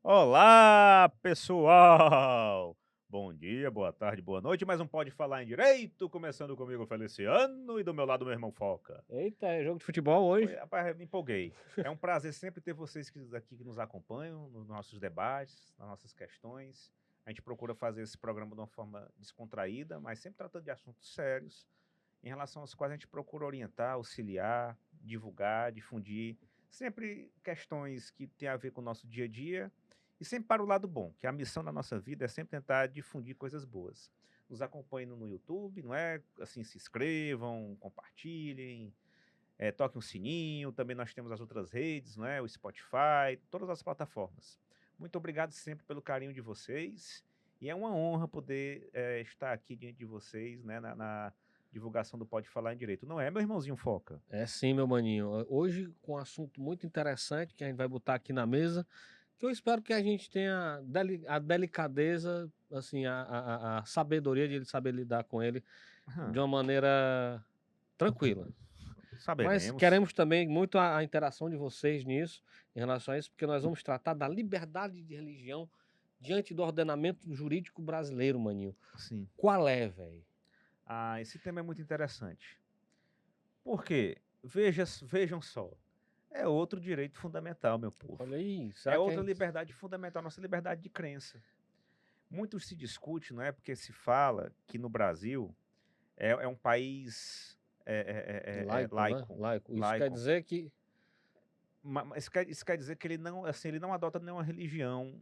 Olá, pessoal! Bom dia, boa tarde, boa noite. Mais um Pode Falar em Direito, começando comigo, Feliciano, e do meu lado, meu irmão Foca. Eita, é jogo de futebol Oi, hoje? rapaz, eu me empolguei. É um prazer sempre ter vocês aqui que nos acompanham nos nossos debates, nas nossas questões. A gente procura fazer esse programa de uma forma descontraída, mas sempre tratando de assuntos sérios, em relação aos quais a gente procura orientar, auxiliar, divulgar, difundir, sempre questões que têm a ver com o nosso dia a dia e sempre para o lado bom, que a missão da nossa vida é sempre tentar difundir coisas boas. Nos acompanhem no YouTube, não é? Assim, se inscrevam, compartilhem, toquem o sininho, também nós temos as outras redes, não é? O Spotify, todas as plataformas. Muito obrigado sempre pelo carinho de vocês e é uma honra poder estar aqui diante de vocês, né, na divulgação do Pode Falar em Direito. Não é, meu irmãozinho Foca? É sim, meu maninho. Hoje com um assunto muito interessante que a gente vai botar aqui na mesa, que eu espero que a gente tenha a delicadeza, assim, a sabedoria de saber lidar com ele de Aham, uma maneira tranquila. Mas saberemos. queremos também muito a interação de vocês nisso, em relação a isso, porque nós vamos tratar da liberdade de religião diante do ordenamento jurídico brasileiro, maninho. Sim. Qual é, velho? Ah, esse tema é muito interessante. Por quê? Vejam só. É outro direito fundamental, meu povo. Olha aí, É será que a outra gente liberdade fundamental, nossa liberdade de crença. Muito se discute, não é? Porque se fala que no Brasil é um país laico, né, laico, laico. Isso quer laico. dizer que Mas isso quer dizer que ele não, assim, ele não adota nenhuma religião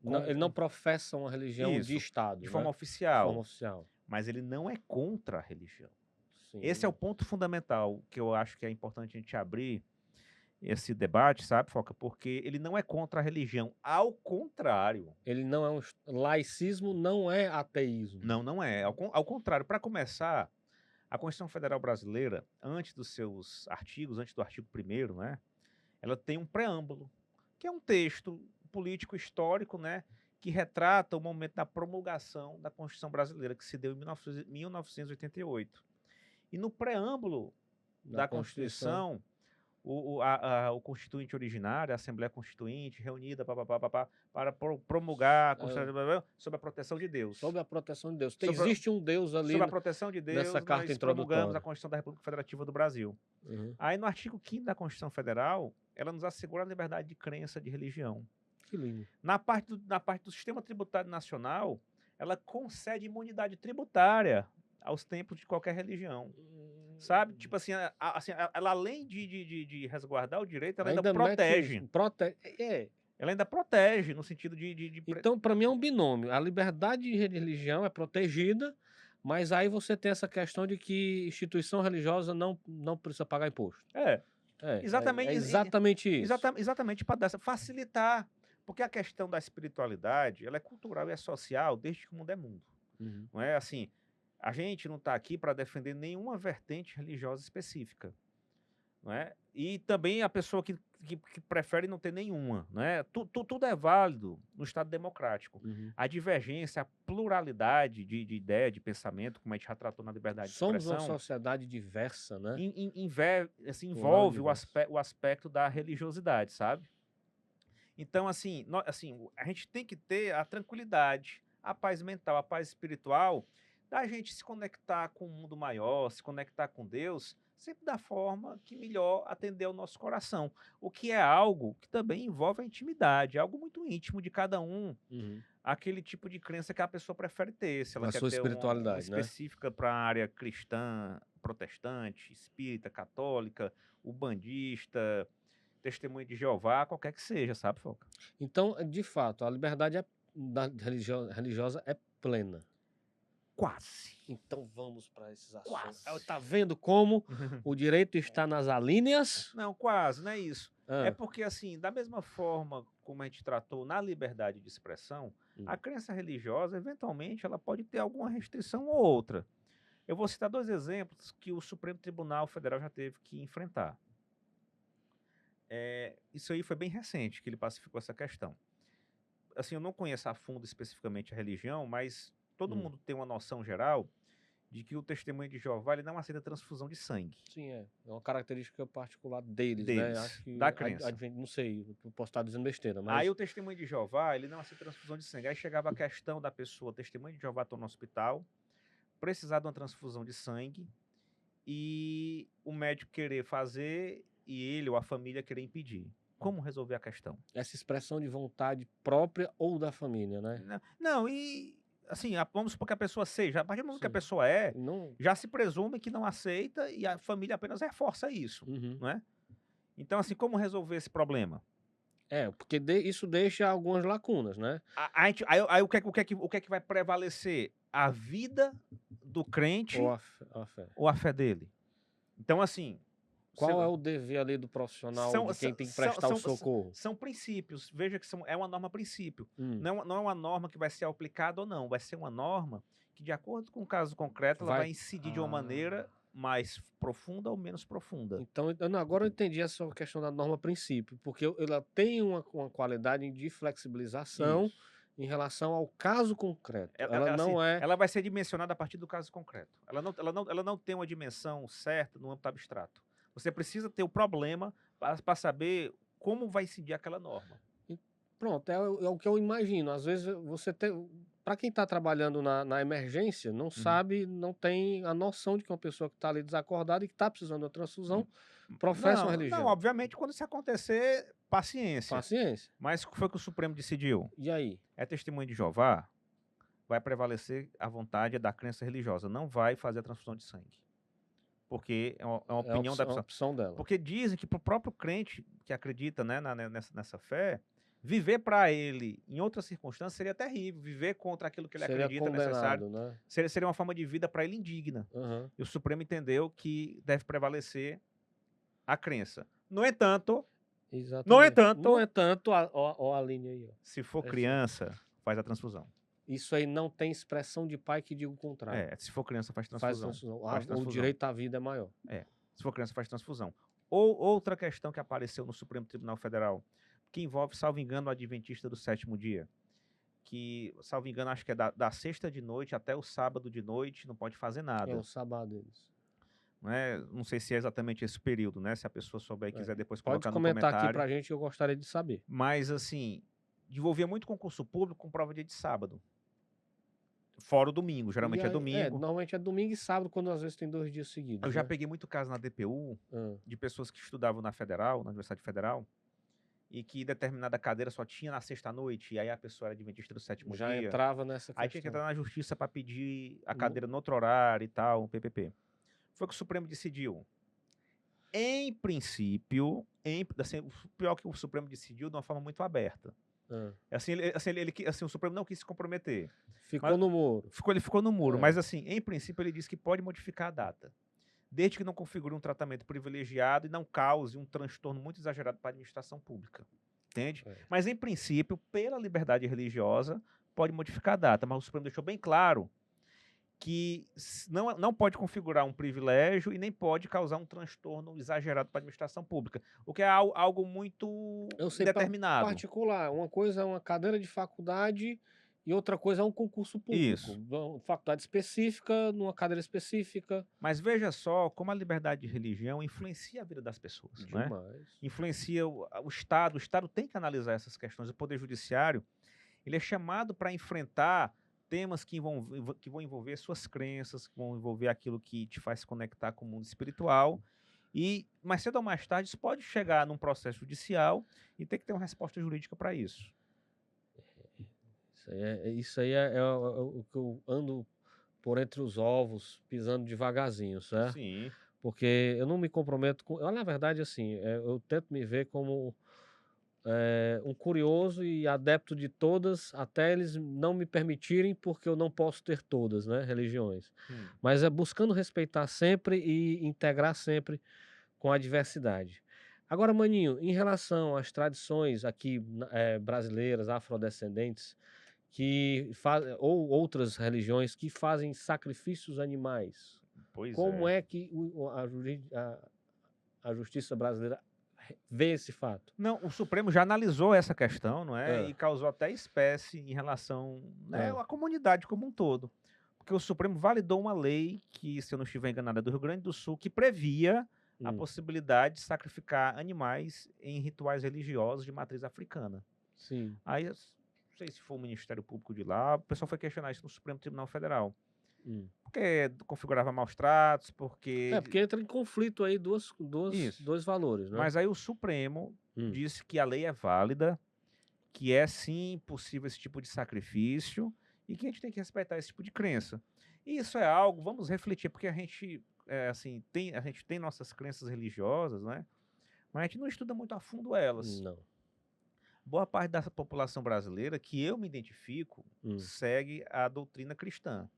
não, ele não como professa uma religião de isso, de Estado, forma né, de forma oficial, oficial. mas ele não é contra a religião. Esse é o Sim. ponto fundamental que eu acho que é importante a gente abrir esse debate, sabe, Foca? Porque ele não é contra a religião, ao contrário. Ele não é laicismo não é ateísmo. Não, não é. Ao contrário, para começar, a Constituição Federal Brasileira, antes dos seus artigos, antes do artigo 1º, né, ela tem um preâmbulo, que é um texto político histórico, né, que retrata o momento da promulgação da Constituição Brasileira, que se deu em 1988. E no preâmbulo Da da Constituição, Constituição, o constituinte originário, a Assembleia Constituinte, reunida para promulgar a hã, Constituição sob a proteção de Deus. sob a proteção de Deus. Sob a, Existe um Deus ali sob a proteção de nessa Deus, carta nós promulgamos a introdutória. Constituição da República Federativa do Brasil. Uhum. Aí no artigo 5º da Constituição Federal, ela nos assegura a liberdade de crença, de religião. Que lindo. Na parte do sistema tributário nacional, ela concede imunidade tributária aos templos de qualquer religião. Sabe? Hum, Tipo assim, assim, ela além de resguardar o direito, ela ainda ainda mete protege. é. Ela ainda protege no sentido Então, para mim é um binômio. A liberdade de religião é protegida, mas aí você tem essa questão de que instituição religiosa não precisa pagar imposto. é, É exatamente, exatamente isso. exatamente para facilitar, porque a questão da espiritualidade, ela é cultural e é social desde que o mundo é mundo. Uhum. Não é assim, a gente não está aqui para defender nenhuma vertente religiosa específica. Não é? E também a pessoa que prefere não ter nenhuma, não é? Tudo é válido no Estado democrático. Uhum. A divergência, a pluralidade de ideia, de pensamento, como a gente já tratou na liberdade de Somos uma expressão, sociedade diversa, né, assim, plural e envolve diversa. o aspecto da religiosidade, sabe? Então, assim, assim, a gente tem que ter a tranquilidade, a paz mental, a paz espiritual, da gente se conectar com o mundo maior, se conectar com Deus, sempre da forma que melhor atender ao nosso coração. O que é algo que também envolve a intimidade, algo muito íntimo de cada um, Uhum. aquele tipo de crença que a pessoa prefere ter. Se ela A quer sua ter uma espiritualidade, né. específica para a área cristã, protestante, espírita, católica, ubandista, testemunho de Jeová, qualquer que seja, sabe, Foca? Então, de fato, a liberdade da religiosa é plena. Quase, Então vamos para esses assuntos. quase. Tá vendo como o direito está nas alíneas? Não, quase, não é isso. É Hã. porque, assim, da mesma forma como a gente tratou na liberdade de expressão, a Hum. crença religiosa, eventualmente, ela pode ter alguma restrição ou outra. Eu vou citar 2 exemplos que o Supremo Tribunal Federal já teve que enfrentar. Isso aí foi bem recente que ele pacificou essa questão. Assim, eu não conheço a fundo especificamente a religião, mas todo Hum. mundo tem uma noção geral de que o testemunho de Jeová ele não aceita transfusão de sangue Sim, é uma característica particular deles, né? Acho deles, que, da crença. não sei, eu posso estar dizendo besteira, Aí mas o testemunho de Jeová, ele não aceita transfusão de sangue. Aí chegava a questão da pessoa, testemunho de Jeová está no hospital, precisar de uma transfusão de sangue, e o médico querer fazer e ele ou a família querer impedir. Como resolver a questão? essa expressão de vontade própria ou da família, né? Não, e assim, vamos supor que a pessoa seja, a partir do momento que a Sim. pessoa é, Não... já se presume que não aceita e a família apenas reforça isso, Uhum. não é? Então, assim, como resolver esse problema? Porque isso deixa algumas lacunas, né? Aí o que é que vai prevalecer? A vida do crente Ou a fé. ou a fé dele? Então, assim, Qual é o dever ali do profissional, de quem tem que prestar o socorro? são princípios. Veja que é uma norma princípio. Hum. Não é uma norma que vai ser aplicada ou não. Vai ser uma norma que, de acordo com o caso concreto, ela vai incidir de uma maneira mais profunda ou menos profunda. Então, agora eu entendi essa questão da norma princípio, porque ela tem uma qualidade de flexibilização em relação ao caso concreto. Ela não assim, é... Ela vai ser dimensionada a partir do caso concreto. Ela não tem uma dimensão certa no âmbito abstrato. Você precisa ter o problema para saber como vai incidir aquela norma. Pronto, é o que eu imagino. Às vezes você tem... Para quem está trabalhando na emergência, não sabe, não tem a noção de que uma pessoa que está ali desacordada e que está precisando de uma transfusão professa uma religião. Não, obviamente, quando isso acontecer, paciência. Paciência. Mas o que foi que o Supremo decidiu? E aí? É testemunho de Jeová, vai prevalecer a vontade da crença religiosa, não vai fazer a transfusão de sangue. Porque é uma opinião da pessoa. Opção dela. Porque dizem que para o próprio crente que acredita, né, nessa fé, viver para ele em outras circunstâncias seria terrível. Viver contra aquilo que ele acredita necessário, né? seria uma forma de vida para ele indigna. E o Supremo entendeu que deve prevalecer a crença. No entanto, não é tanto, a linha aí. Ó. Se for criança, faz a transfusão. Isso aí não tem expressão de pai que diga o contrário. Se for criança, faz transfusão. O direito à vida é maior. Se for criança, faz transfusão. Ou outra questão que apareceu no Supremo Tribunal Federal, que envolve, salvo engano, o adventista do sétimo dia. Que, salvo engano, acho que é da sexta de noite até o sábado de noite, não pode fazer nada. É o sábado deles. Não sei se é exatamente esse período, né? Se a pessoa souber e quiser depois colocar no comentário. Pode comentar aqui pra gente que eu gostaria de saber. Mas, assim, envolvia muito concurso público com prova dia de sábado. Fora o domingo, geralmente é domingo. Normalmente é domingo e sábado, quando às vezes tem 2 dias seguidos. Eu já peguei muito caso na DPU de pessoas que estudavam na Universidade Federal, e que determinada cadeira só tinha na sexta-noite, e aí a pessoa era adventista do sétimo dia. Já entrava nessa questão. Aí tinha que entrar na justiça para pedir a cadeira no outro horário e tal, um PPP. Foi o que o Supremo decidiu. Em princípio, assim, o pior que o Supremo decidiu de uma forma muito aberta. Assim, o Supremo não quis se comprometer. Ficou no muro. Ele ficou no muro, mas assim, em princípio ele disse que pode modificar a data, desde que não configure um tratamento privilegiado e não cause um transtorno muito exagerado para a administração pública. Entende? Mas em princípio, pela liberdade religiosa, pode modificar a data, mas o Supremo deixou bem claro que não pode configurar um privilégio e nem pode causar um transtorno exagerado para a administração pública, o que é algo muito determinado. Particular, uma coisa é uma cadeira de faculdade e outra coisa é um concurso público. Isso. Uma faculdade específica, numa cadeira específica. Mas veja só como a liberdade de religião influencia a vida das pessoas. Demais. Né? Influencia o Estado. O Estado tem que analisar essas questões. O Poder Judiciário ele é chamado para enfrentar temas que vão envolver suas crenças, que vão envolver aquilo que te faz se conectar com o mundo espiritual. E mais cedo ou mais tarde isso pode chegar num processo judicial e ter que ter uma resposta jurídica para isso. Isso aí é o que eu ando por entre os ovos, pisando devagarzinho, certo? Sim. Porque eu não me comprometo com... Na verdade, assim, eu tento me ver como um curioso e adepto de todas, até eles não me permitirem, porque eu não posso ter todas, né, religiões. Mas é buscando respeitar sempre e integrar sempre com a diversidade. Agora, Maninho, em relação às tradições aqui brasileiras, afrodescendentes, ou outras religiões que fazem sacrifícios animais, como é que a justiça brasileira vê esse fato? Não, o Supremo já analisou essa questão, não é? E causou até espécie em relação à comunidade como um todo. Porque o Supremo validou uma lei que, se eu não estiver enganado, é do Rio Grande do Sul, que previa a possibilidade de sacrificar animais em rituais religiosos de matriz africana. Sim. Aí, eu não sei se foi o Ministério Público de lá, o pessoal foi questionar isso no Supremo Tribunal Federal. Porque configurava maus tratos, porque... Porque entra em conflito aí dois valores, né? Mas aí o Supremo disse que a lei é válida, que é sim possível esse tipo de sacrifício e que a gente tem que respeitar esse tipo de crença. E isso é algo, vamos refletir, porque a gente, a gente tem nossas crenças religiosas, né? Mas a gente não estuda muito a fundo elas. Não. Boa parte da população brasileira, que eu me identifico, segue a doutrina cristã.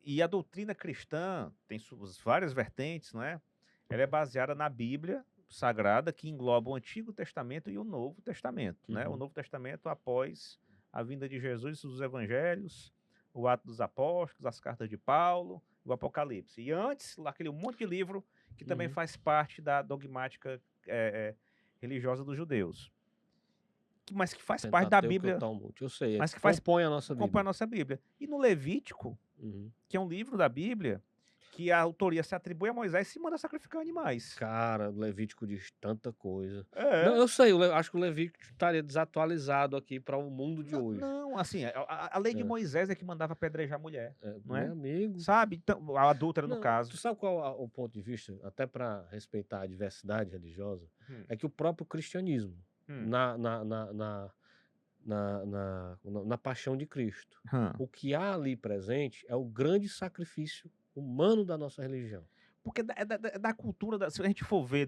E a doutrina cristã tem suas várias vertentes, não é? Ela é baseada na Bíblia Sagrada, que engloba o Antigo Testamento e o Novo Testamento, né? O Novo Testamento após a vinda de Jesus, os Evangelhos, o Atos dos Apóstolos, as cartas de Paulo, o Apocalipse. E antes, lá aquele monte de livro que também faz parte da dogmática religiosa dos judeus. Mas que faz parte da Bíblia. Eu sei, mas que compõe a nossa Bíblia. Compõe a nossa Bíblia. E no Levítico, que é um livro da Bíblia, que a autoria se atribui a Moisés, se manda sacrificar animais. Cara, o Levítico diz tanta coisa. É. Não, eu sei, acho que o Levítico estaria desatualizado aqui para o mundo de hoje. Não, assim, a lei de Moisés é que mandava apedrejar a mulher, não é? Meu amigo. Sabe? Então, a adúltera, no caso. Tu sabe qual o ponto de vista, até para respeitar a diversidade religiosa? É que o próprio cristianismo, na paixão de Cristo, o que há ali presente é o grande sacrifício humano da nossa religião. Porque é da cultura, se a gente for ver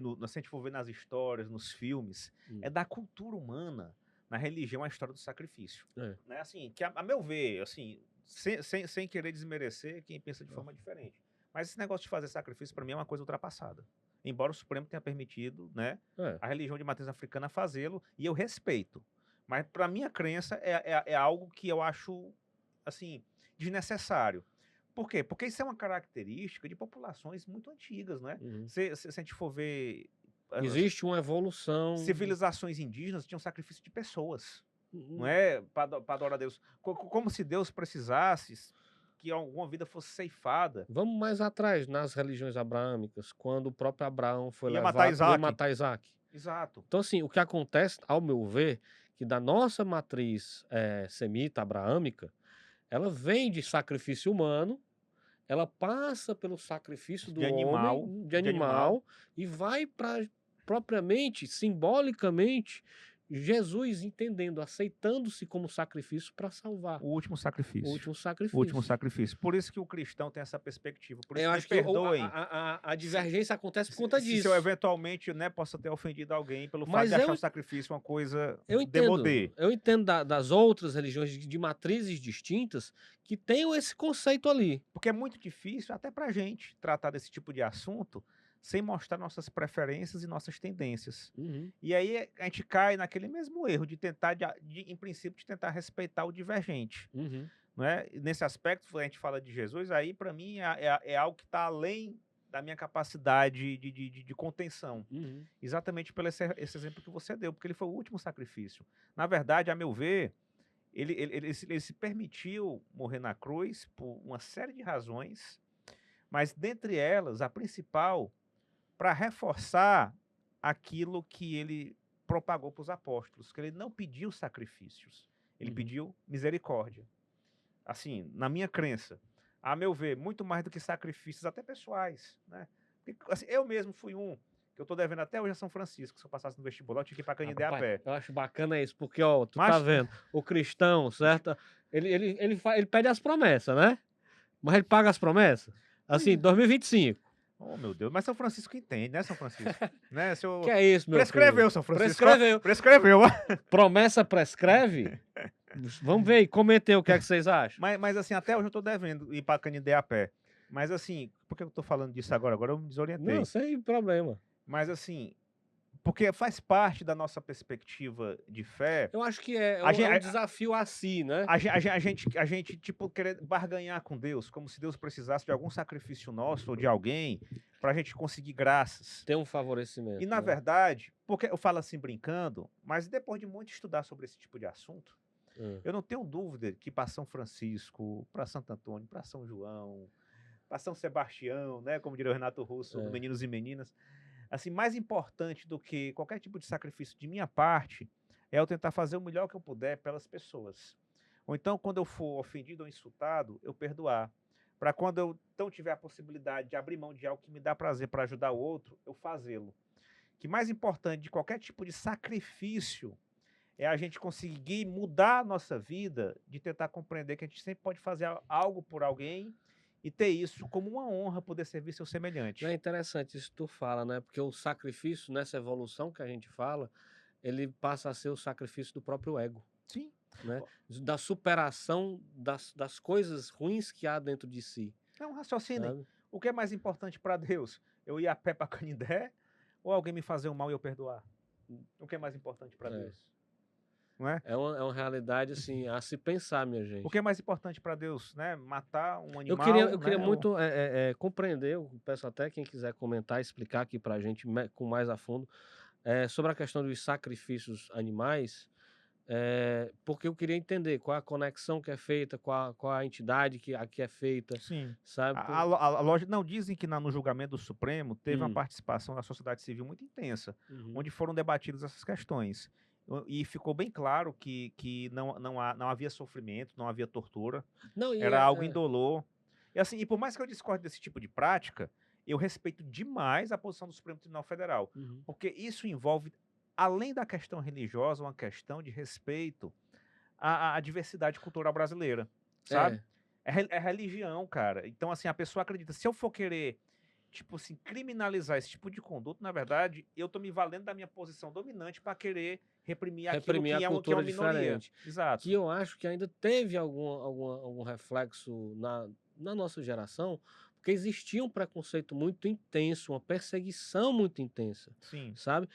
nas histórias, nos filmes, é da cultura humana, na religião, a história do sacrifício. Né? Assim, que a meu ver, assim, sem querer desmerecer quem pensa de forma diferente. Mas esse negócio de fazer sacrifício, para mim, é uma coisa ultrapassada. Embora o Supremo tenha permitido, né, a religião de matriz africana fazê-lo, e eu respeito. Mas, para minha crença, é algo que eu acho, assim, desnecessário. Por quê? Porque isso é uma característica de populações muito antigas, né? Se a gente for ver... Existe uma evolução... Civilizações indígenas tinham sacrifício de pessoas, não é? Para adorar a Deus. Como se Deus precisasse que alguma vida fosse ceifada. Vamos mais atrás, nas religiões abraâmicas, quando o próprio Abraão foi ia levado... Ia matar Isaac. Exato. Então, assim, o que acontece, ao meu ver, que da nossa matriz semita, abraâmica, ela vem de sacrifício humano, ela passa pelo sacrifício do homem, de animal, e vai para, propriamente, simbolicamente, Jesus entendendo, aceitando-se como sacrifício para salvar. O último sacrifício. O último sacrifício. O último sacrifício. Por isso que o cristão tem essa perspectiva. Por isso eu que acho perdoem. a divergência acontece por conta disso. Se eu eventualmente, né, possa ter ofendido alguém pelo fato de achar o sacrifício uma coisa demodê. Eu entendo das outras religiões de matrizes distintas que tenham esse conceito ali. Porque é muito difícil, até pra gente, tratar desse tipo de assunto sem mostrar nossas preferências e nossas tendências. E aí a gente cai naquele mesmo erro de tentar, em princípio, de tentar respeitar o divergente. Não é? Nesse aspecto, a gente fala de Jesus, aí para mim é algo que está além da minha capacidade de contenção. Exatamente pelo esse exemplo que você deu, porque ele foi o último sacrifício. Na verdade, a meu ver, ele se permitiu morrer na cruz por uma série de razões, mas dentre elas, a principal, para reforçar aquilo que ele propagou para os apóstolos, que ele não pediu sacrifícios, ele pediu misericórdia. Assim, na minha crença, a meu ver, muito mais do que sacrifícios até pessoais, né? Porque, assim, eu mesmo fui que eu tô devendo até hoje a São Francisco. Se eu passasse no vestibular, eu tinha que ir para Canindé a pé. Eu acho bacana isso, porque, ó, tá vendo, o cristão, certo? Ele pede as promessas, né? Mas ele paga as promessas. Assim, 2025. Oh, meu Deus, mas São Francisco entende, né, São Francisco? Né, seu... Que é isso, meu Prescreveu, filho? São Francisco. Prescreveu. Promessa prescreve? Vamos ver aí, comentem o que é que vocês acham. Mas assim, até hoje eu tô devendo ir para Canindé a pé. Mas assim, por que eu tô falando disso agora? Agora eu me desorientei. Não, sem problema. Mas assim, porque faz parte da nossa perspectiva de fé. Eu acho que é um desafio a si, né? A gente, tipo, querer barganhar com Deus, como se Deus precisasse de algum sacrifício nosso ou de alguém pra gente conseguir graças. Ter um favorecimento. E, na verdade, porque eu falo assim brincando, mas depois de muito estudar sobre esse tipo de assunto, Eu não tenho dúvida que para São Francisco, para Santo Antônio, para São João, para São Sebastião, né, como diria o Renato Russo, do Meninos e Meninas, assim, mais importante do que qualquer tipo de sacrifício de minha parte é eu tentar fazer o melhor que eu puder pelas pessoas. Ou então, quando eu for ofendido ou insultado, eu perdoar. Para quando eu então tiver a possibilidade de abrir mão de algo que me dá prazer para ajudar o outro, eu fazê-lo. Que mais importante de qualquer tipo de sacrifício é a gente conseguir mudar a nossa vida, de tentar compreender que a gente sempre pode fazer algo por alguém e ter isso como uma honra, poder servir seu semelhante. É interessante isso que tu fala, né? Porque o sacrifício, nessa evolução que a gente fala, ele passa a ser o sacrifício do próprio ego, Sim. né? Da superação das coisas ruins que há dentro de si, É um raciocínio. sabe? O que é mais importante para Deus? Eu ir a pé para Canindé ou alguém me fazer um mal e eu perdoar? O que é mais importante para Deus? Não é? É uma realidade, assim, a se pensar, minha O gente. que é mais importante para Deus, né? Matar um Eu animal, queria né? muito compreender, eu peço até quem quiser comentar, explicar aqui pra gente com mais a fundo, sobre a questão dos sacrifícios animais, porque eu queria entender qual a conexão que é feita, qual a entidade que aqui é feita, Sim. sabe? A loja não dizem que no julgamento do Supremo teve uma Hum. participação da sociedade civil muito intensa, Uhum. onde foram debatidas essas questões. E ficou bem claro que não havia sofrimento, não havia tortura, Não, era algo indolor. E assim, e por mais que eu discorde desse tipo de prática, eu respeito demais a posição do Supremo Tribunal Federal, Uhum. porque isso envolve, além da questão religiosa, uma questão de respeito à diversidade cultural brasileira, sabe? É religião, cara. Então, assim, a pessoa acredita, se eu for querer, tipo assim, criminalizar esse tipo de conduta, na verdade, eu tô me valendo da minha posição dominante para querer reprimir aquilo reprimir a que é cultura uma minoria. diferente. Exato. Que eu acho que ainda teve algum reflexo na nossa geração, porque existia um preconceito muito intenso, uma perseguição muito intensa, Sim. sabe?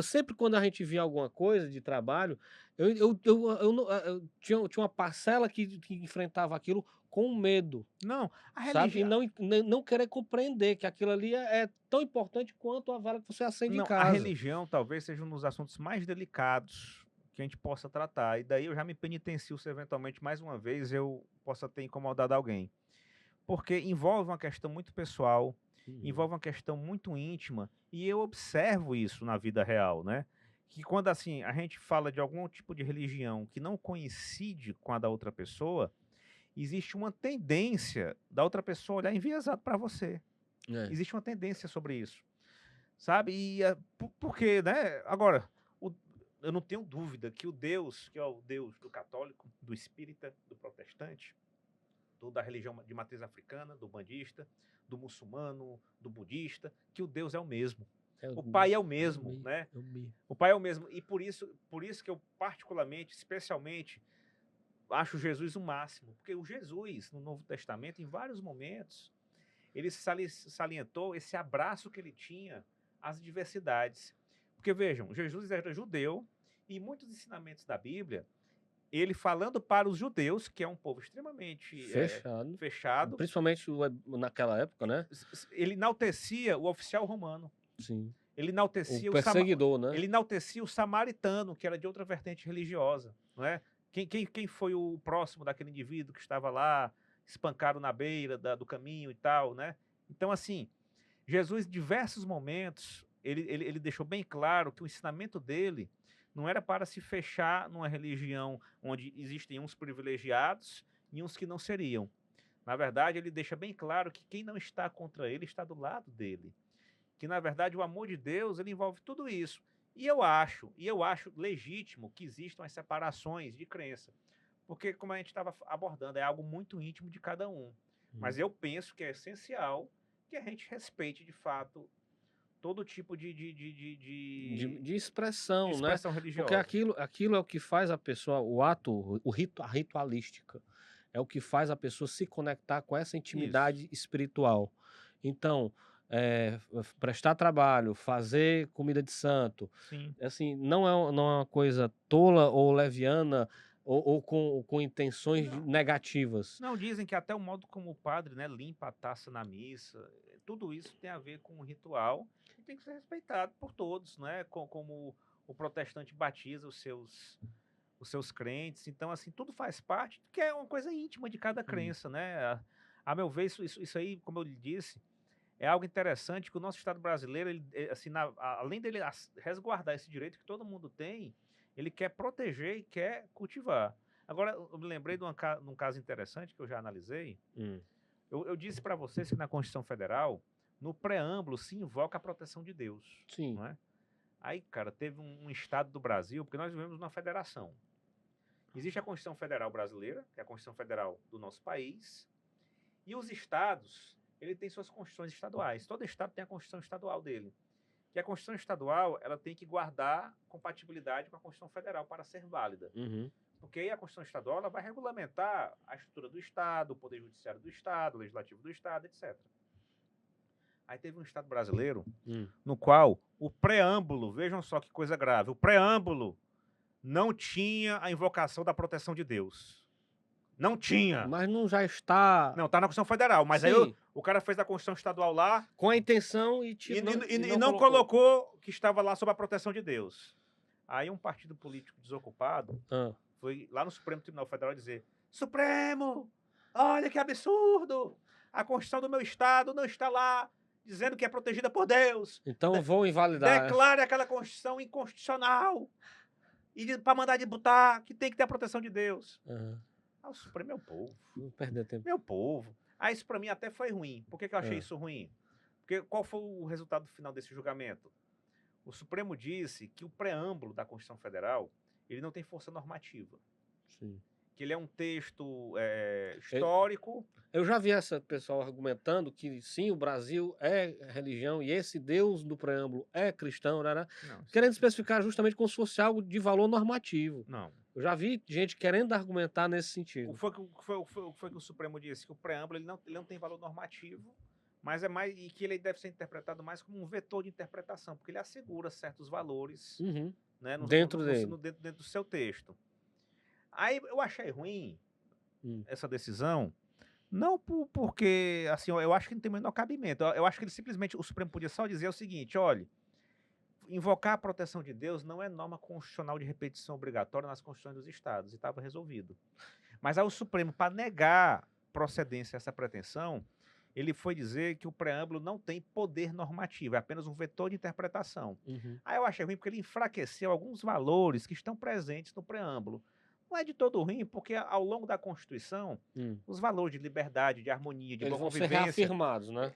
Sempre quando a gente via alguma coisa de trabalho, eu não- eu tinha uma parcela que enfrentava aquilo com medo, Não, a sabe? E religião. não querer compreender que aquilo ali é tão importante quanto a vela que você acende em Não, a casa. religião talvez seja um dos assuntos mais delicados que a gente possa tratar. E daí eu já me penitencio se eventualmente mais uma vez eu possa ter incomodado alguém. Porque envolve uma questão muito pessoal, Uhum. envolve uma questão muito íntima, e eu observo isso na vida real, né? Que quando assim a gente fala de algum tipo de religião que não coincide com a da outra pessoa, existe uma tendência da outra pessoa olhar enviesado para você. Existe uma tendência sobre isso, sabe? E porque, né? Agora, eu não tenho dúvida que o Deus, que é o Deus do católico, do espírita, do protestante, da religião de matriz africana, do bandista, do muçulmano, do budista, que o Deus é o mesmo. O Pai é o mesmo, né? O Pai é o mesmo. E por isso que eu particularmente, especialmente, acho Jesus o máximo. Porque o Jesus, no Novo Testamento, em vários momentos, ele salientou esse abraço que ele tinha às diversidades. Porque vejam, Jesus era judeu e muitos ensinamentos da Bíblia, ele falando para os judeus, que é um povo extremamente fechado. Principalmente naquela época, né? Ele enaltecia o oficial romano. Sim. Ele enaltecia o perseguidor, né? Ele enaltecia o samaritano, que era de outra vertente religiosa, não é? Quem foi o próximo daquele indivíduo que estava lá, espancado na beira do caminho e tal, né? Então, assim, Jesus, em diversos momentos, ele deixou bem claro que o ensinamento dele não era para se fechar numa religião onde existem uns privilegiados e uns que não seriam. Na verdade, ele deixa bem claro que quem não está contra ele está do lado dele. Que, na verdade, o amor de Deus, ele envolve tudo isso. E eu acho legítimo que existam as separações de crença. Porque, como a gente estava abordando, é algo muito íntimo de cada um. Mas eu penso que é essencial que a gente respeite, de fato, todo tipo de expressão, né? expressão religiosa. Porque aquilo é o que faz a pessoa, a ritualística, é o que faz a pessoa se conectar com essa intimidade espiritual. Então, prestar trabalho, fazer comida de santo, Sim. assim, não é uma coisa tola ou leviana ou com intenções negativas. Não, dizem que até o modo como o padre, né, limpa a taça na missa, tudo isso tem a ver com o ritual e tem que ser respeitado por todos, né? Como o protestante batiza os os seus crentes. Então, assim, tudo faz parte, que é uma coisa íntima de cada crença, né? A meu ver, isso aí, como eu lhe disse, é algo interessante que o nosso Estado brasileiro, assim, além dele resguardar esse direito que todo mundo tem, ele quer proteger e quer cultivar. Agora, eu me lembrei de um caso interessante que eu já analisei. Eu disse para vocês que na Constituição Federal, no preâmbulo, se invoca a proteção de Deus. Sim. Não é? Aí, cara, teve um estado do Brasil, porque nós vivemos numa federação. Existe a Constituição Federal brasileira, que é a Constituição Federal do nosso país, e os estados, ele tem suas constituições estaduais. Todo estado tem a Constituição estadual dele. Que a Constituição estadual, ela tem que guardar compatibilidade com a Constituição Federal para ser válida. Porque aí a Constituição estadual ela vai regulamentar a estrutura do Estado, o Poder Judiciário do Estado, o Legislativo do Estado, etc. Aí teve um Estado brasileiro no qual o preâmbulo, vejam só que coisa grave, o preâmbulo não tinha a invocação da proteção de Deus. Não tinha. Mas não já está... Não, está na Constituição Federal, mas Sim. aí o cara fez a Constituição estadual lá... Com a intenção e não colocou que estava lá sob a proteção de Deus. Aí um partido político desocupado foi lá no Supremo Tribunal Federal dizer: Supremo, olha que absurdo! A Constituição do meu estado não está lá dizendo que é protegida por Deus. Então vou invalidar. Declare aquela Constituição inconstitucional e para mandar de botar que tem que ter a proteção de Deus. O Supremo é o povo. Não perder tempo. Meu povo. Aí isso para mim até foi ruim. Por que eu achei isso ruim? Porque qual foi o resultado final desse julgamento? O Supremo disse que o preâmbulo da Constituição Federal ele não tem força normativa. Sim. Que ele é um texto histórico. Eu já vi essa pessoal argumentando que sim, o Brasil é religião e esse Deus do preâmbulo é cristão, né? Não, querendo especificar justamente como se fosse algo de valor normativo. Não. Eu já vi gente querendo argumentar nesse sentido. Foi que o Supremo disse que o preâmbulo ele não tem valor normativo, mas e que ele deve ser interpretado mais como um vetor de interpretação, porque ele assegura certos valores né, dentro do seu texto. Aí eu achei ruim essa decisão, não porque, assim, eu acho que não tem o menor cabimento. Eu acho que o Supremo podia só dizer o seguinte: olha, invocar a proteção de Deus não é norma constitucional de repetição obrigatória nas constituições dos estados, e estava resolvido. Mas aí o Supremo, para negar procedência a essa pretensão, ele foi dizer que o preâmbulo não tem poder normativo, é apenas um vetor de interpretação. Aí eu achei ruim porque ele enfraqueceu alguns valores que estão presentes no preâmbulo. Não é de todo ruim, porque ao longo da Constituição, os valores de liberdade, de harmonia, de boa convivência... Eles vão ser reafirmados, né?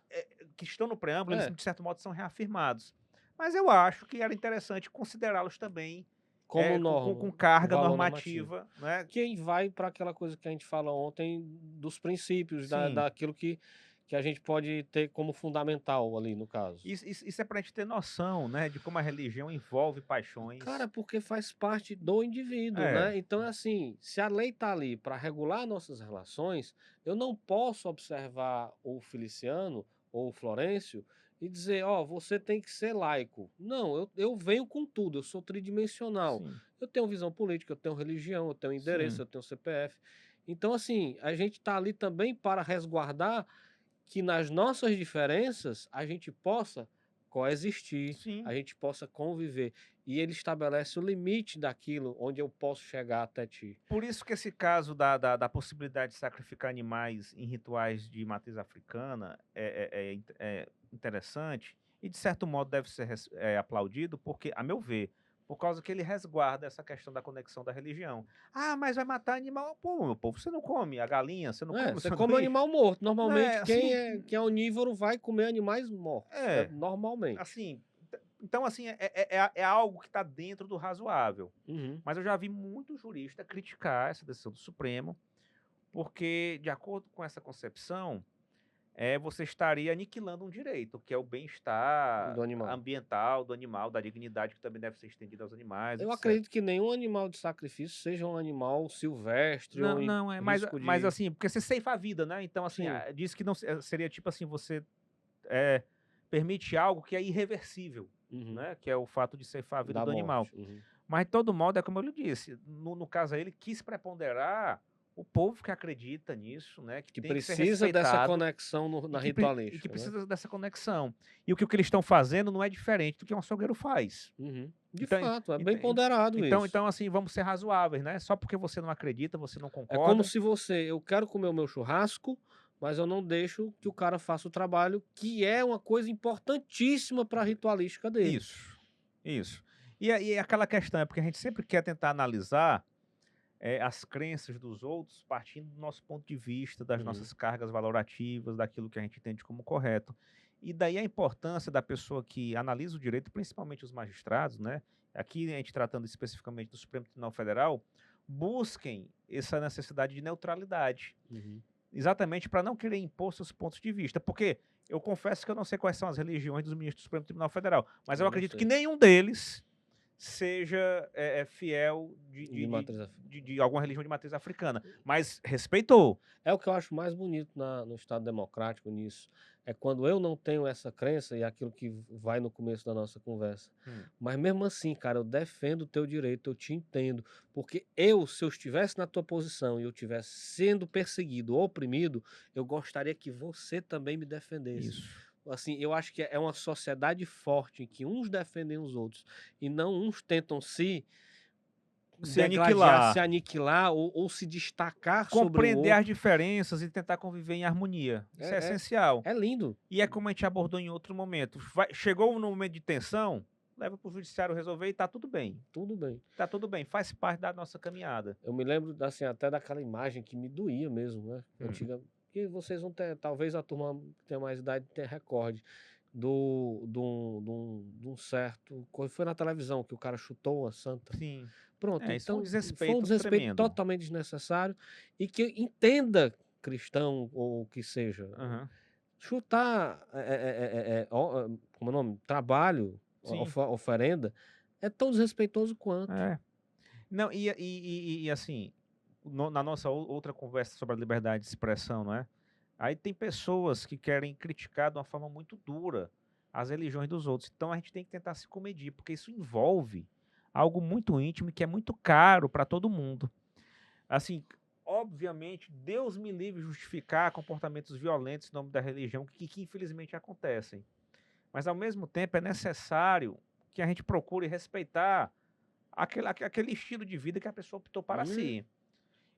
Que estão no preâmbulo, eles, de certo modo, são reafirmados. Mas eu acho que era interessante considerá-los também como norma, com carga normativa. Né? Que vai para aquela coisa que a gente fala ontem dos princípios, daquilo que a gente pode ter como fundamental ali, no caso. Isso é para a gente ter noção, né, de como a religião envolve paixões. Cara, porque faz parte do indivíduo, né? Então, assim, se a lei está ali para regular nossas relações, eu não posso observar o Feliciano ou o Florencio e dizer, você tem que ser laico. Não, eu venho com tudo, eu sou tridimensional. Sim. Eu tenho visão política, eu tenho religião, eu tenho endereço, Sim. eu tenho CPF. Então, assim, a gente está ali também para resguardar que nas nossas diferenças a gente possa coexistir, Sim. a gente possa conviver. E ele estabelece o limite daquilo onde eu posso chegar até ti. Por isso que esse caso da possibilidade de sacrificar animais em rituais de matriz africana é interessante e, de certo modo, deve ser aplaudido, porque, a meu ver, por causa que ele resguarda essa questão da conexão da religião. Ah, mas vai matar animal. Pô, meu povo, você não come a galinha, você não come o Você come animal morto. Normalmente, quem é onívoro vai comer animais mortos. Normalmente. Assim, então, assim, é algo que está dentro do razoável. Mas eu já vi muito jurista criticar essa decisão do Supremo, porque, de acordo com essa concepção, você estaria aniquilando um direito, que é o bem-estar ambiental do animal, da dignidade que também deve ser estendida aos animais. Eu acredito que nenhum animal de sacrifício seja um animal silvestre. Mas assim, porque você ceifa a vida, né? Então, assim, diz que não seria tipo assim, você permite algo que é irreversível, né? Que é o fato de ceifar a vida do animal. Mas, de todo modo, é como eu lhe disse, no caso aí, ele quis preponderar o povo que acredita nisso, né? Que tem precisa que ser dessa conexão na ritualística. E que precisa dessa conexão. E o que eles estão fazendo não é diferente do que um açougueiro faz. De Então, fato, é ent- bem ponderado isso. então, assim, vamos ser razoáveis, né? Só porque você não acredita, você não É como concorda. se eu quero comer o meu churrasco, mas eu não deixo que o cara faça o trabalho, que é uma coisa importantíssima para a ritualística dele. Isso. E aí aquela questão é porque a gente sempre quer tentar analisar as crenças dos outros partindo do nosso ponto de vista, das Uhum. nossas cargas valorativas, daquilo que a gente entende como correto. E daí a importância da pessoa que analisa o direito, principalmente os magistrados, né? Aqui a gente tratando especificamente do Supremo Tribunal Federal, busquem essa necessidade de neutralidade. Uhum. Exatamente para não querer impor seus pontos de vista. Porque eu confesso que eu não sei quais são as religiões dos ministros do Supremo Tribunal Federal, mas eu Eu não acredito que sei. nenhum deles seja fiel De matriz africana. de alguma religião de matriz africana, mas respeitou. É o que eu acho mais bonito no Estado democrático nisso. É quando eu não tenho essa crença, e é aquilo que vai no começo da nossa conversa. Mas mesmo assim, cara, eu defendo o teu direito, eu te entendo. Porque se eu estivesse na tua posição e eu estivesse sendo perseguido ou oprimido, eu gostaria que você também me defendesse. Isso. Assim, eu acho que é uma sociedade forte em que uns defendem os outros e não uns tentam se aniquilar. se aniquilar ou se destacar sobre o Compreender outro. as diferenças e tentar conviver em harmonia. Isso é essencial. É lindo. E é como a gente abordou em outro momento. Chegou no momento de tensão, leva para o judiciário resolver e tá tudo bem. Tudo bem. Tá tudo bem, faz parte da nossa caminhada. Eu me lembro assim, até daquela imagem que me doía mesmo, né? Antiga, que vocês vão ter, talvez a turma que tem mais idade tenha recorde de um certo. Foi na televisão que o cara chutou uma santa. Sim. Pronto, Isso então foi um desrespeito, foi um desrespeito tremendo. totalmente desnecessário e que entenda cristão ou o que seja. Chutar, como é o nome? Trabalho, oferenda, é tão desrespeitoso quanto. Não, e assim, na nossa outra conversa sobre a liberdade de expressão, não é? Aí tem pessoas que querem criticar de uma forma muito dura as religiões dos outros. Então a gente tem que tentar se comedir, porque isso envolve algo muito íntimo e que é muito caro para todo mundo. Assim, obviamente, Deus me livre de justificar comportamentos violentos em nome da religião que infelizmente acontecem. Mas ao mesmo tempo é necessário que a gente procure respeitar aquele estilo de vida que a pessoa optou para si.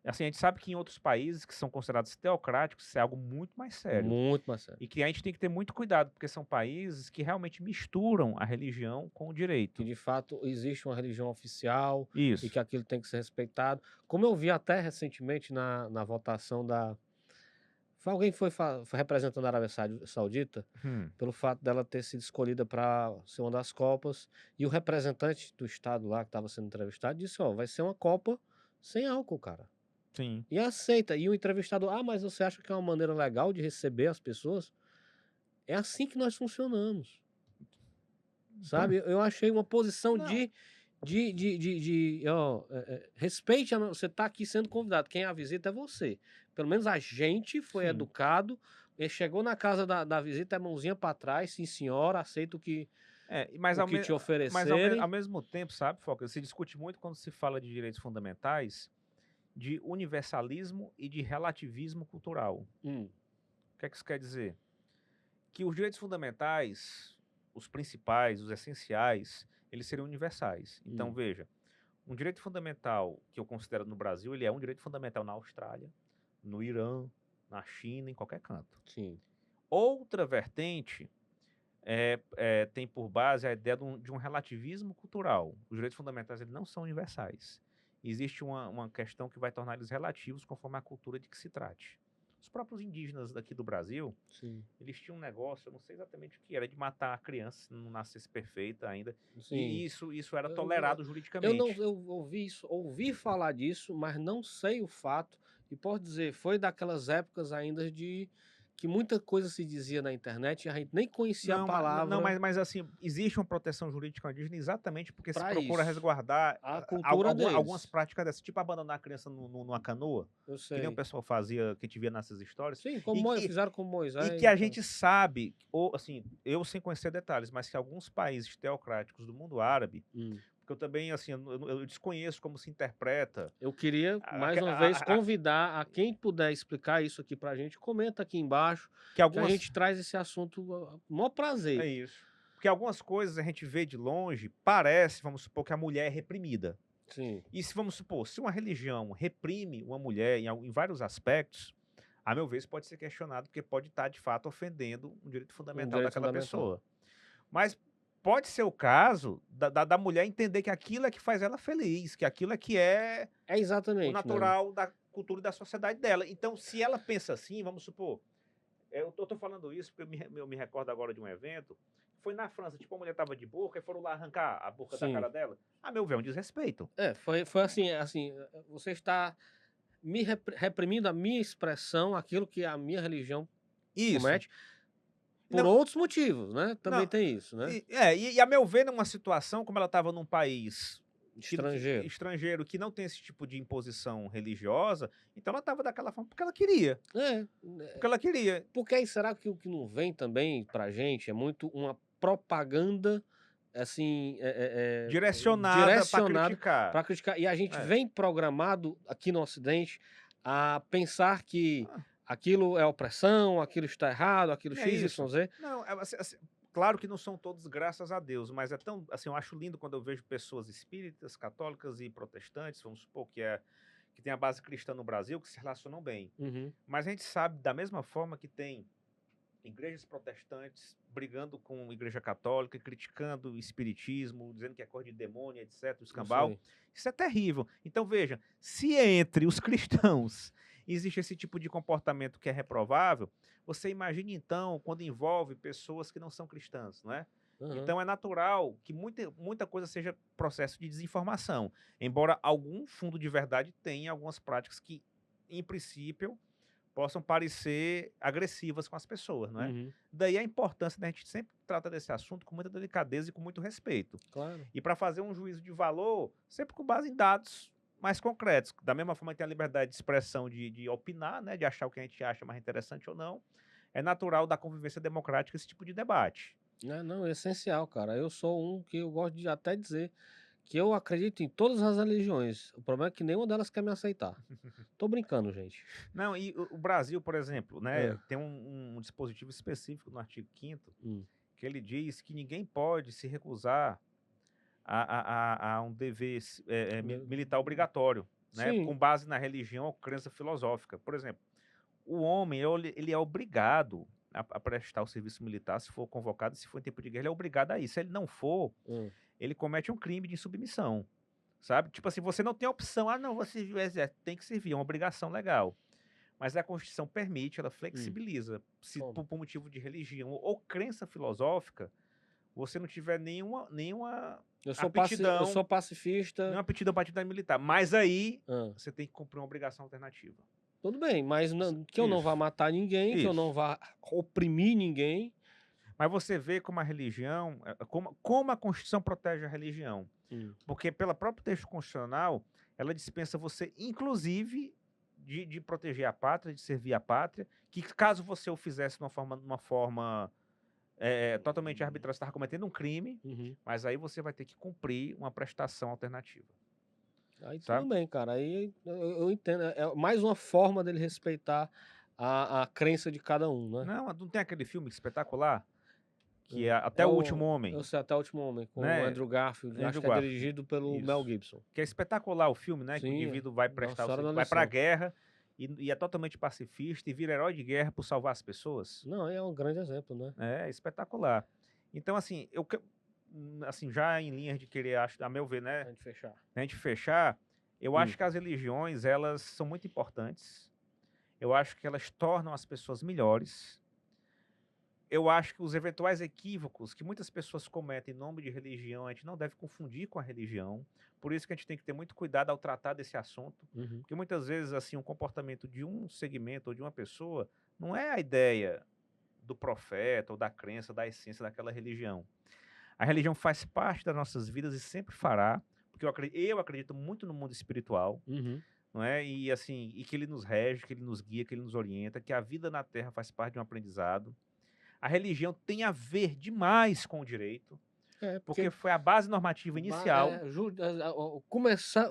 Assim, a gente sabe que em outros países que são considerados teocráticos, isso é algo muito mais sério. Muito mais sério. E que a gente tem que ter muito cuidado, porque são países que realmente misturam a religião com o direito. Que de fato existe uma religião oficial. Isso. E que aquilo tem que ser respeitado. Como eu vi até recentemente na votação da... Alguém foi representando a Arábia Saudita pelo fato dela ter sido escolhida para ser uma das Copas. E o representante do estado lá que estava sendo entrevistado disse, vai ser uma Copa sem álcool, cara. Sim. E aceita. E o entrevistador, mas você acha que é uma maneira legal de receber as pessoas? É assim que nós funcionamos. Sabe? Eu achei uma posição respeite, você está aqui sendo convidado. Quem a visita é você. Pelo menos a gente foi educado. Ele chegou na casa da visita, é mãozinha para trás, sim senhora, aceita o que te oferecerem. Mas ao mesmo tempo, sabe, Foca, se discute muito quando se fala de direitos fundamentais, de universalismo e de relativismo cultural. O que é que isso quer dizer? Que os direitos fundamentais, os principais, os essenciais, eles seriam universais. Então, veja, um direito fundamental que eu considero no Brasil, ele é um direito fundamental na Austrália, no Irã, na China, em qualquer canto. Sim. Outra vertente tem por base a ideia de um relativismo cultural. Os direitos fundamentais eles não são universais. Existe uma questão que vai tornar eles relativos conforme a cultura de que se trate. Os próprios indígenas daqui do Brasil, eles tinham um negócio, eu não sei exatamente o que era, de matar a criança se não nascesse perfeita ainda. Sim. E isso era tolerado juridicamente. Eu ouvi falar disso, mas não sei o fato. E posso dizer, foi daquelas épocas ainda de que muita coisa se dizia na internet e a gente nem conhecia a palavra. Não, mas assim, existe uma proteção jurídica indígena exatamente porque se procura isso. resguardar a cultura algumas práticas dessas, tipo abandonar a criança numa canoa, eu sei. Que nem o pessoal fazia, que a gente via nessas histórias. Sim, fizeram com Moisés. E que a gente sabe, ou assim, eu sem conhecer detalhes, mas que alguns países teocráticos do mundo árabe, porque eu também, assim, eu desconheço como se interpreta. Eu queria, mais uma vez, convidar a quem puder explicar isso aqui pra gente, comenta aqui embaixo, que a gente traz esse assunto com o maior prazer. É isso. Porque algumas coisas a gente vê de longe, parece, vamos supor, que a mulher é reprimida. Sim. E se, vamos supor, se uma religião reprime uma mulher em vários aspectos, a meu ver, isso pode ser questionado, porque pode estar, de fato, ofendendo um direito Um fundamental direito daquela fundamental. pessoa. Mas pode ser o caso da mulher entender que aquilo é que faz ela feliz, que aquilo é que é É o exatamente, né? natural da cultura e da sociedade dela. Então, se ela pensa assim, vamos supor, eu tô falando isso porque eu me recordo agora de um evento, foi na França, tipo, a mulher tava de burca e foram lá arrancar a boca da Sim. cara dela. A meu ver, é um desrespeito. Foi assim, você está me reprimindo a minha expressão, aquilo que a minha religião Isso. comete, por Não, outros motivos, né? Também não, tem isso, né? e a meu ver, numa situação como ela estava num país Estrangeiro. estrangeiro que não tem esse tipo de imposição religiosa, então ela estava daquela forma porque ela queria. Porque ela queria. Porque aí será que o que não vem também pra gente é muito uma propaganda, assim, Direcionada para criticar. pra criticar. E a gente É. vem programado aqui no Ocidente a pensar que Ah. aquilo é opressão, aquilo está errado, aquilo Não é X, isso. Y, Z. Não, claro que não são todos, graças a Deus, mas é tão, assim, eu acho lindo quando eu vejo pessoas espíritas, católicas e protestantes, vamos supor que tem a base cristã no Brasil, que se relacionam bem. Uhum. Mas a gente sabe, da mesma forma que tem igrejas protestantes brigando com a igreja católica, criticando o espiritismo, dizendo que é coisa de demônio, etc, o escambau. Isso é terrível. Então, veja, se entre os cristãos existe esse tipo de comportamento que é reprovável, você imagine, então, quando envolve pessoas que não são cristãs, não é? Uhum. Então, é natural que muita coisa seja processo de desinformação, embora algum fundo de verdade tenha algumas práticas que, em princípio, possam parecer agressivas com as pessoas, não é? Uhum. Daí a importância da gente sempre tratar desse assunto com muita delicadeza e com muito respeito. Claro. E para fazer um juízo de valor, sempre com base em dados mais concretos. Da mesma forma que tem a liberdade de expressão de opinar, né, de achar o que a gente acha mais interessante ou não, é natural da convivência democrática esse tipo de debate. Não, é essencial, cara. Eu sou um que eu gosto de até dizer que eu acredito em todas as religiões. O problema é que nenhuma delas quer me aceitar. Tô brincando, gente. Não, e o Brasil, por exemplo, né, É. tem um dispositivo específico no artigo 5º, Hum. que ele diz que ninguém pode se recusar a um dever militar obrigatório, né, Sim. com base na religião ou crença filosófica. Por exemplo, o homem ele é obrigado a prestar o serviço militar se for convocado, se for em tempo de guerra, ele é obrigado a isso. Se ele não for, ele comete um crime de insubmissão, sabe? Tipo assim, você não tem opção, não, vou servir o exército, tem que servir, é uma obrigação legal. Mas a Constituição permite, ela flexibiliza. Se por motivo de religião ou crença filosófica, você não tiver nenhuma Eu sou aptidão, pacifista. nenhuma aptidão para atividade militar. Mas aí você tem que cumprir uma obrigação alternativa. Tudo bem, mas que eu não vá matar ninguém, que eu não vá oprimir ninguém. Mas você vê como a religião, como a Constituição protege a religião. Porque pelo próprio texto constitucional, ela dispensa você, inclusive, de proteger a pátria, de servir a pátria, que caso você o fizesse de uma forma totalmente arbitrária, você estava cometendo um crime, mas aí você vai ter que cumprir uma prestação alternativa. Aí tudo bem, cara. Aí eu entendo. É mais uma forma dele respeitar a crença de cada um, né? Não tem aquele filme espetacular? Que é Até o Último Homem. Eu sei, Até o Último Homem, com né? o Andrew Garfield. Acho que é dirigido pelo Mel Gibson. Que é espetacular o filme, né? Sim, que o indivíduo vai vai pra guerra e é totalmente pacifista e vira herói de guerra por salvar as pessoas. Não, é um grande exemplo, né? É espetacular. Então, assim, já em linhas de querer, a meu ver, né? A gente fechar, eu acho que as religiões, elas são muito importantes. Eu acho que elas tornam as pessoas melhores. Eu acho que os eventuais equívocos que muitas pessoas cometem em nome de religião, a gente não deve confundir com a religião. Por isso que a gente tem que ter muito cuidado ao tratar desse assunto. Porque muitas vezes, assim, um comportamento de um segmento ou de uma pessoa não é a ideia do profeta ou da crença, da essência daquela religião. A religião faz parte das nossas vidas e sempre fará, porque eu acredito muito no mundo espiritual, não é? E assim, e que ele nos rege, que ele nos guia, que ele nos orienta, que a vida na Terra faz parte de um aprendizado. A religião tem a ver demais com o direito. É, Porque foi a base normativa inicial.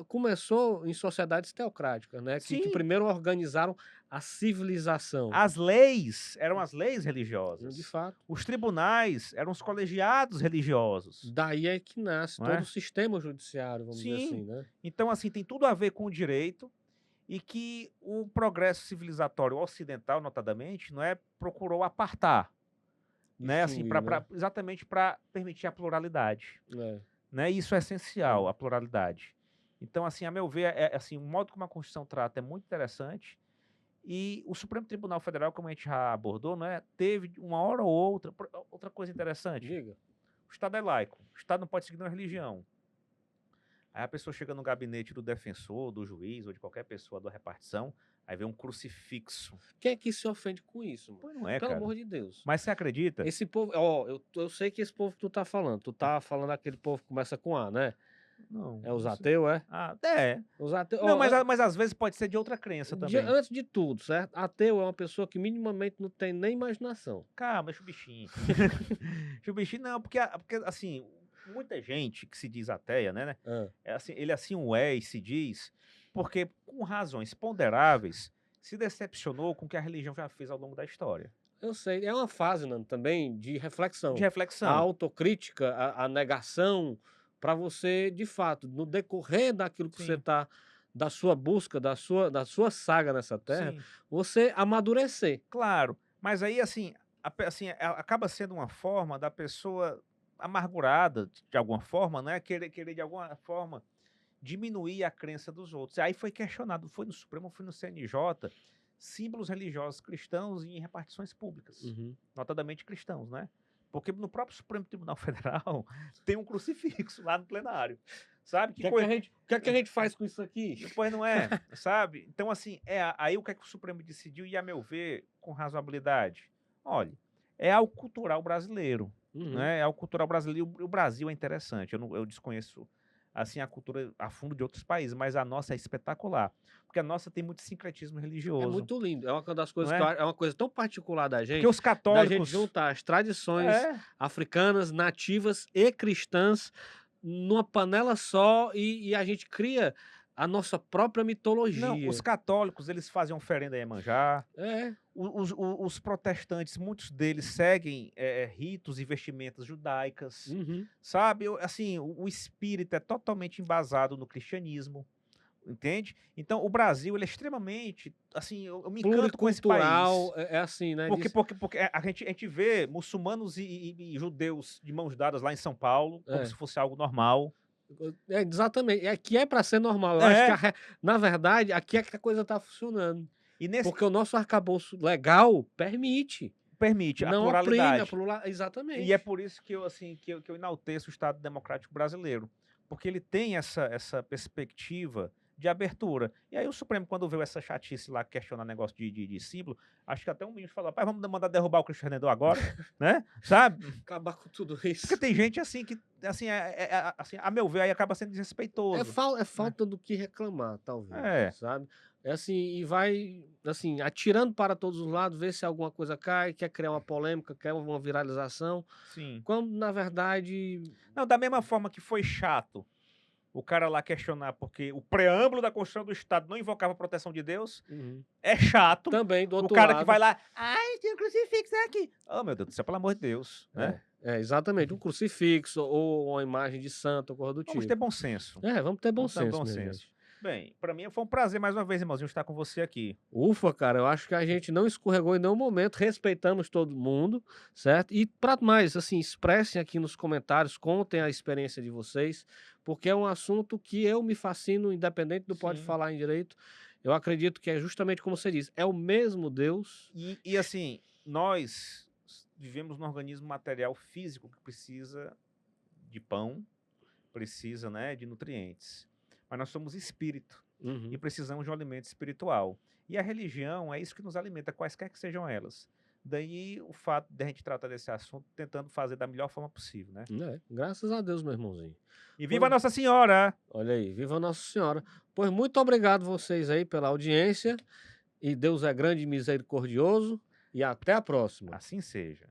Começou em sociedades teocráticas, né? Que Sim, primeiro organizaram a civilização. as leis eram as leis De religiosas. fato. Os tribunais eram os colegiados religiosos, Daí é que nasce não todo é? o sistema judiciário, vamos dizer assim, Sim. né? Então, assim, tem tudo a ver com o direito e que o progresso civilizatório ocidental, notadamente, não é, procurou apartar, né? Assim, Distinguir, né? exatamente para permitir a pluralidade, É. né? Isso é essencial, a pluralidade. Então, assim, a meu ver, assim, o modo como a Constituição trata é muito interessante. E o Supremo Tribunal Federal, como a gente já abordou, né, teve uma hora ou outra coisa interessante. Diga. O Estado é laico, o Estado não pode seguir uma religião. Aí a pessoa chega no gabinete do defensor, do juiz ou de qualquer pessoa da repartição, aí vê um crucifixo. Quem é que se ofende com isso, mano? Pois não é, Pelo cara. amor de Deus. Mas você acredita? Esse povo, ó, eu sei que esse povo que tu tá falando. Tu tá falando aquele povo que começa com A, né? Não. É os não sei. ateus, é? Ah, é. Os ateus. Não, Ó, mas às vezes pode ser de outra crença também. antes de tudo, certo? Ateu é uma pessoa que minimamente não tem nem imaginação. Calma, deixa o bichinho. Deixa o bichinho, não, porque assim, muita gente que se diz ateia, né? Ah, É assim, ele assim o é e se diz, porque com razões ponderáveis se decepcionou com o que a religião já fez ao longo da história. eu sei, é uma fase, Nando, também de reflexão. De A reflexão. autocrítica, a negação, para você, de fato, no decorrer daquilo que você Sim. tá, da sua busca, da sua saga nessa terra, Sim, você amadurecer. claro. Mas aí, assim, acaba sendo uma forma da pessoa amargurada, de alguma forma, né? Querer de alguma forma diminuir a crença dos outros. Aí foi questionado, foi no Supremo, foi no CNJ, símbolos religiosos cristãos em repartições públicas, Uhum. notadamente cristãos, né? Porque no próprio Supremo Tribunal Federal tem um crucifixo lá no plenário, sabe? O que é que a gente faz com isso aqui? Pois não é, sabe? Então, assim, aí o que é que o Supremo decidiu, e a meu ver, com razoabilidade? Olha, é algo cultural brasileiro, Uhum. né? É algo cultural brasileiro. O Brasil é interessante, eu desconheço assim a cultura a fundo de outros países, mas a nossa é espetacular, porque a nossa tem muito sincretismo É religioso, muito lindo. É uma das coisas não que é? é uma coisa tão particular da Porque gente, os da gente católicos juntar as tradições é, africanas, nativas e cristãs numa panela só e a gente cria a nossa própria não, mitologia. os católicos eles fazem oferenda a Iemanjá. É, Os protestantes, muitos deles seguem ritos e vestimentas judaicas, uhum. sabe? Assim, o espírito é totalmente embasado no cristianismo, entende? Então, o Brasil, ele é extremamente, assim, eu me encanto com esse país. Pluricultural, é assim, né? Porque a gente vê muçulmanos e judeus de mãos dadas lá em São Paulo, como É. se fosse algo normal. Exatamente. Aqui é para ser normal. Eu acho que, na verdade, aqui é que a coisa tá funcionando. E nesse Porque o nosso arcabouço legal permite. permite a Não oprime pluralidade. exatamente. E é por isso que eu, assim, que eu enalteço o Estado Democrático Brasileiro, porque ele tem essa perspectiva de abertura. E aí o Supremo, quando veio essa chatice lá, questionar negócio de símbolo, acho que até um ministro falou, pai, vamos mandar derrubar o Cristiano Redentor agora, né? Sabe? Acabar com tudo isso. Porque tem gente assim que, assim, assim, a meu ver, aí acaba sendo desrespeitoso. É falta do que reclamar, talvez, É. sabe? É assim, e vai, assim, atirando para todos os lados, ver se alguma coisa cai, quer criar uma polêmica, quer uma viralização, Sim. quando, na verdade... Não, da mesma forma que foi chato o cara lá questionar porque o preâmbulo da Constituição do Estado não invocava a proteção de Deus, é chato. Também, do O outro cara lado... que vai lá, ai, tem um crucifixo aqui. Oh, meu Deus do céu, pelo amor de Deus, né? Exatamente, um crucifixo ou uma imagem de santo, ou coisa do tipo. Vamos ter bom senso. Vamos ter bom Vamos ter senso, minha gente. Bem, pra mim foi um prazer mais uma vez, irmãozinho, estar com você aqui. Ufa, cara, eu acho que a gente não escorregou em nenhum momento, respeitamos todo mundo, certo? E para mais, assim, expressem aqui nos comentários, contem a experiência de vocês, porque é um assunto que eu me fascino, independente do Pode Sim. Falar em Direito. Eu acredito que é justamente como você diz, é o mesmo Deus. E assim, nós vivemos num organismo material físico que precisa de pão, precisa, né, de nutrientes. Mas nós somos espírito e precisamos de um alimento espiritual. E a religião é isso que nos alimenta, quaisquer que sejam elas. Daí o fato de a gente tratar desse assunto tentando fazer da melhor forma possível, né? Graças a Deus, meu irmãozinho. E viva Nossa Senhora! Olha aí, viva Nossa Senhora. Pois muito obrigado vocês aí pela audiência. E Deus é grande e misericordioso. E até a próxima. Assim seja.